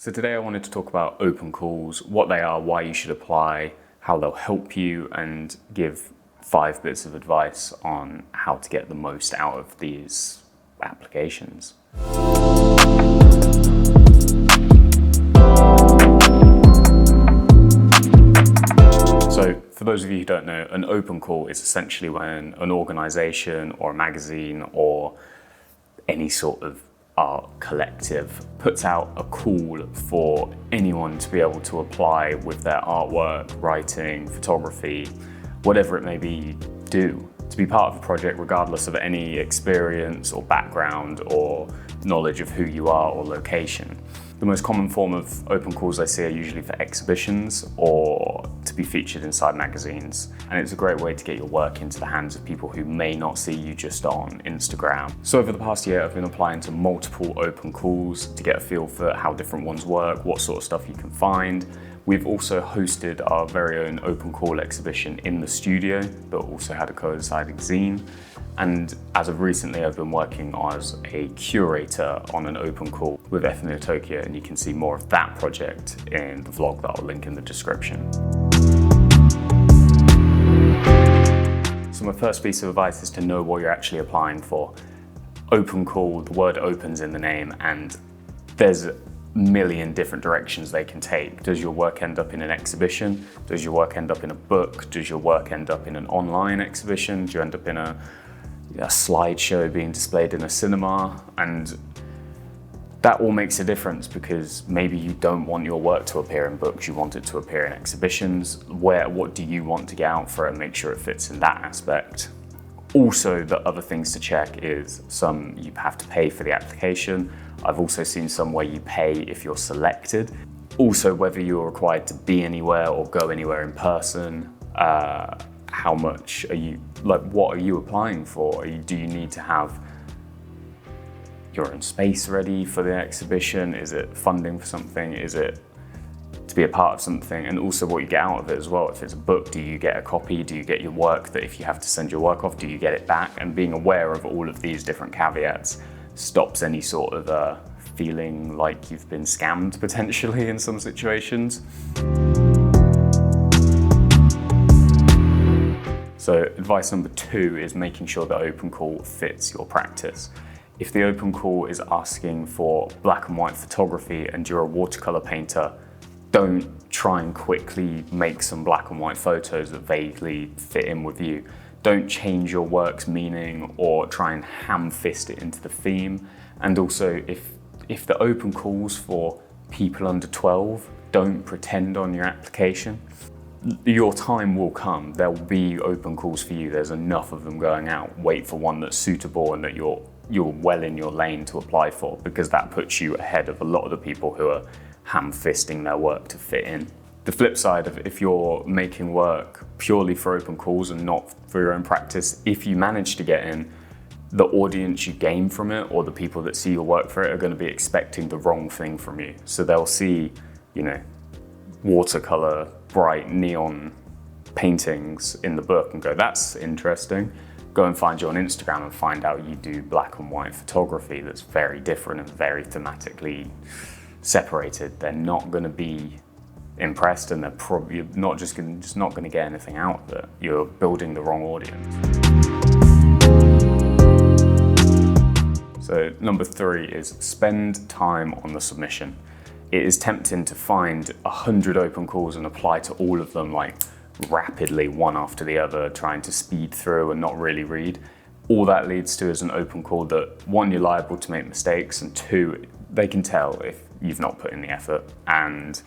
So today I wanted to talk about open calls, what they are, why you should apply, how they'll help you, and give 5 bits of advice on how to get the most out of these applications. So for those of you who don't know, an open call is essentially when an organization or a magazine or any sort of art collective puts out a call for anyone to be able to apply with their artwork, writing, photography, whatever it may be, to be part of a project regardless of any experience or background or knowledge of who you are or location. The most common form of open calls I see are usually for exhibitions or to be featured inside magazines. And it's a great way to get your work into the hands of people who may not see you just on Instagram. So over the past year, I've been applying to multiple open calls to get a feel for how different ones work, what sort of stuff you can find. We've also hosted our very own open call exhibition in the studio, but also had a coinciding zine. And as of recently, I've been working as a curator on an open call with Ethnotopia, and you can see more of that project in the vlog that I'll link in the description. So my first piece of advice is to know what you're actually applying for. Open call, the word opens in the name, and there's a million different directions they can take. Does your work end up in an exhibition? Does your work end up in a book? Does your work end up in an online exhibition? Do you end up in a slideshow being displayed in a cinema? And that all makes a difference, because maybe you don't want your work to appear in books, you want it to appear in exhibitions. What do you want to get out for it and make sure it fits in that aspect? Also, the other things to check is some you have to pay for the application. I've also seen some where you pay if you're selected. Also, whether you're required to be anywhere or go anywhere in person. How much are you, what are you applying for? Do you need to have your own space ready for the exhibition? Is it funding for something? Is it to be a part of something? And also what you get out of it as well. If it's a book, do you get a copy? Do you get your work that if you have to send your work off, do you get it back? And being aware of all of these different caveats stops any sort of feeling like you've been scammed potentially in some situations. So advice number 2 is making sure the open call fits your practice. If the open call is asking for black and white photography and you're a watercolor painter, don't try and quickly make some black and white photos that vaguely fit in with you. Don't change your work's meaning or try and ham-fist it into the theme. And also, if the open calls for people under 12, don't pretend on your application. Your time will come. There will be open calls for you. There's enough of them going out. Wait for one that's suitable and that you're well in your lane to apply for, because that puts you ahead of a lot of the people who are ham-fisting their work to fit in. The flip side of if you're making work purely for open calls and not for your own practice, if you manage to get in, the audience you gain from it or the people that see your work for it are going to be expecting the wrong thing from you. So they'll see, watercolor, bright neon paintings in the book and go, that's interesting. Go and find you on Instagram and find out you do black and white photography that's very different and very thematically separated. They're not going to be impressed, and they're probably not going to get anything out of it. You're building the wrong audience. So number 3 is spend time on the submission. It is tempting to find 100 open calls and apply to all of them rapidly, one after the other, trying to speed through and not really read. All that leads to is an open call that, 1, you're liable to make mistakes, and 2, they can tell if you've not put in the effort, and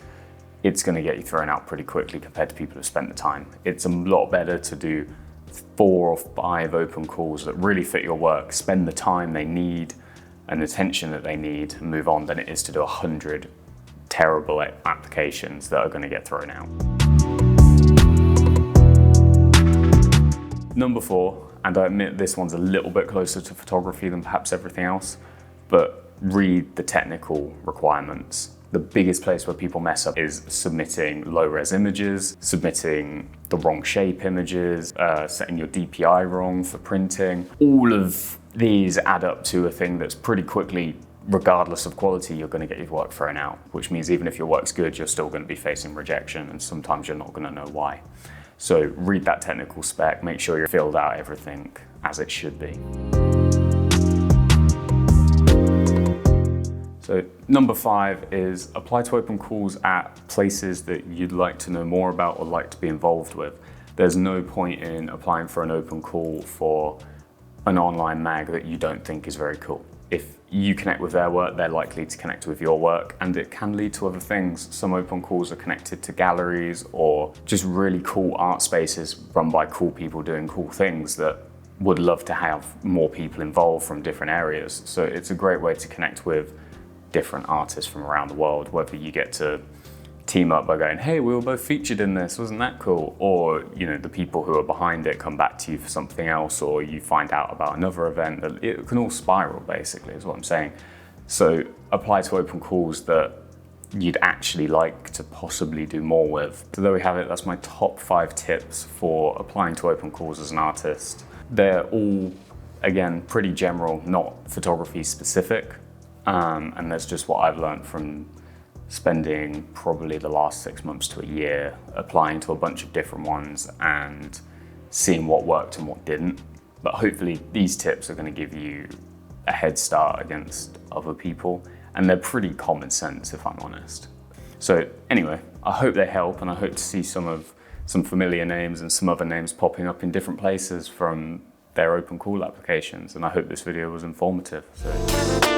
it's going to get you thrown out pretty quickly compared to people who've spent the time. It's a lot better to do 4 or 5 open calls that really fit your work, spend the time they need and the attention that they need, and move on, than it is to do 100 terrible applications that are going to get thrown out. Number 4, and I admit this one's a little bit closer to photography than perhaps everything else, but read the technical requirements. The biggest place where people mess up is submitting low-res images, submitting the wrong shape images, setting your DPI wrong for printing. All of these add up to a thing that's pretty quickly regardless of quality, you're going to get your work thrown out, which means even if your work's good, you're still going to be facing rejection, and sometimes you're not going to know why. So read that technical spec, make sure you've filled out everything as it should be. So number 5 is apply to open calls at places that you'd like to know more about or like to be involved with. There's no point in applying for an open call for an online mag that you don't think is very cool. If you connect with their work, they're likely to connect with your work, and it can lead to other things. Some open calls are connected to galleries or just really cool art spaces run by cool people doing cool things that would love to have more people involved from different areas. So it's a great way to connect with different artists from around the world, whether you get to team up by going, hey, we were both featured in this, wasn't that cool? Or, you know, the people who are behind it come back to you for something else, or you find out about another event. It can all spiral, basically, is what I'm saying. So apply to open calls that you'd actually like to possibly do more with. So there we have it. That's my top 5 tips for applying to open calls as an artist. They're all, again, pretty general, not photography specific. And that's just what I've learned from spending probably the last 6 months to a year applying to a bunch of different ones and seeing what worked and what didn't. But hopefully these tips are going to give you a head start against other people, and they're pretty common sense, if I'm honest. So anyway, I hope they help, and I hope to see some familiar names and some other names popping up in different places from their open call applications, and I hope this video was informative. So.